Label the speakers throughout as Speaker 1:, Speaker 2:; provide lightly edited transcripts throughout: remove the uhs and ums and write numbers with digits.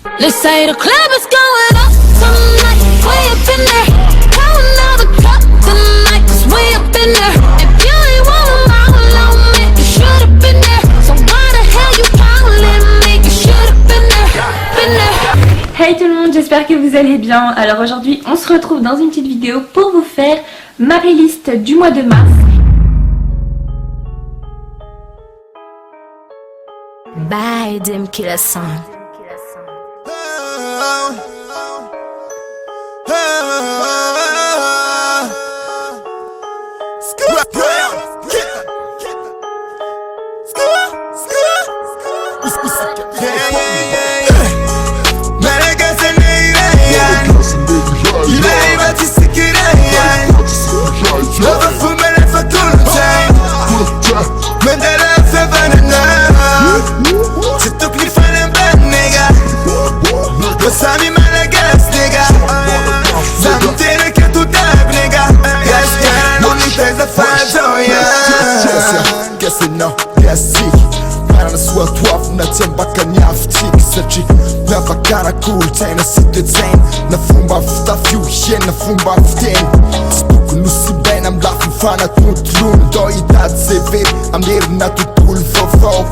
Speaker 1: They say the club is going up tonight. We up in there. Pour another cup tonight, 'cause we up in there. If you ain't wanna mile on me, you should've been there. So why the hell you calling me? You should've been there.
Speaker 2: Hey tout le monde, j'espère que vous allez bien. Alors aujourd'hui, on se retrouve dans une petite vidéo pour vous faire ma playlist du mois de mars.
Speaker 1: Bye, Dim Killer Song.
Speaker 3: Tena sitetsain na fomba fitafio hiena fomba fiteny tsy tokony hosibaina amy lafiny fanatontolono dao hitady CV amierina tontolo vaovao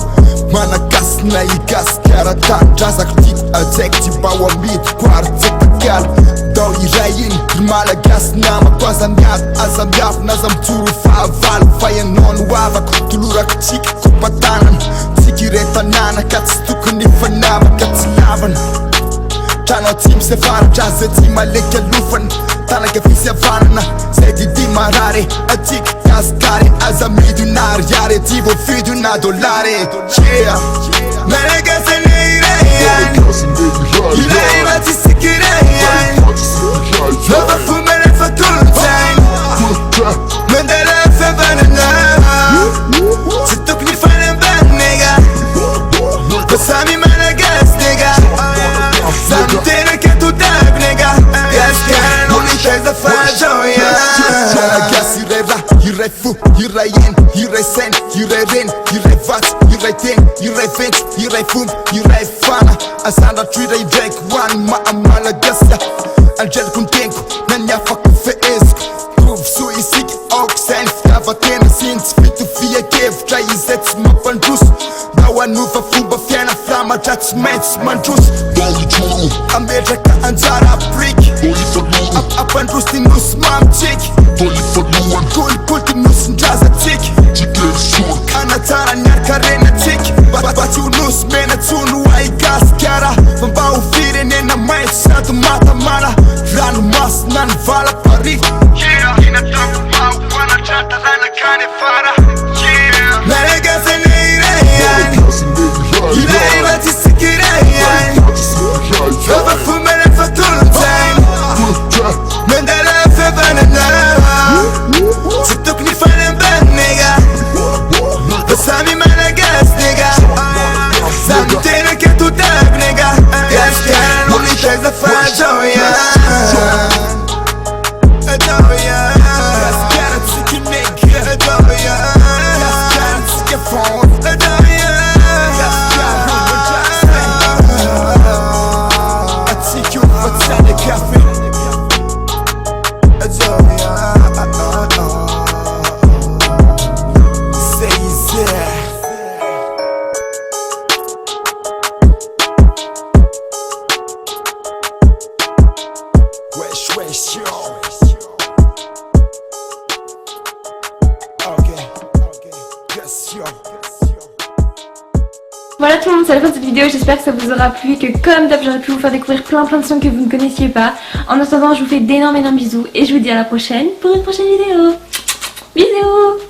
Speaker 3: managasina higasikaratany-drazako tiako ajaiko ty mba ho amidiko ary tsetakala dao iray iny ry malagasy namako aza miady aza miavina aza mijoro fahavalo fa ianao no avako tolorako tsika kopatanana tsika iretanana ka tsy tokony fanavaka tsy lavana Trano tim se faratra zay tsy maleky alofana Tanaka fisiavanana zay didi marare Atika gasikare aza milionary Yare ty voafidina dolare Yeah Malagasana iray Iray ma tsy sikiray Lova fomana fatolontsaina Mandala favanana Tsy tokony fanambany nega Basami malagasy nega Samtena que tu dab nega Gaskara não lhe tens a fajoia Malagasy iray ra, iray fo, iray eny, iray sen, iray reny, iray vatsy, iray teny, iray venty, iray fomba, iray fana Asandratra iray draiky hoany malagasy Andrelako ntenko, na niafako feeziko Provy so isika, aoko sainy fitavatena Siny tsy fitofia-kevitra izay tsy mampandroso Dao anova fomba fiaina flamatra tsy maintsy mandroso Ametraka anjara apriky Apandroso ty nosy mamitsika Kolikolo ty nosin-draza tsika Anatsara niaraka renatsika Ba tsy ho nosy mena tsono aigasikara Fa mba ho firenena maitso sady matamana Ranomasina ny vala pari Inatako mao anatratarana kany afara Malagasana iray Iray ma tsy sikiray Lova fomana fatolontsaina Mandala favanana Tsy tokony fanambany nega Basami malagasy nega Samy tena que tu dab nega Gaskara não lhe tens a fajoia Adoia Gaskara tsiki nega Adoia Gaskara tsiki fond Adoia
Speaker 2: Voilà tout le monde, c'est la fin de cette vidéo, j'espère que ça vous aura plu et que comme d'hab j'aurais pu vous faire découvrir plein de sons que vous ne connaissiez pas. En attendant, je vous fais d'énormes bisous et je vous dis à la prochaine pour une prochaine vidéo. Bisous.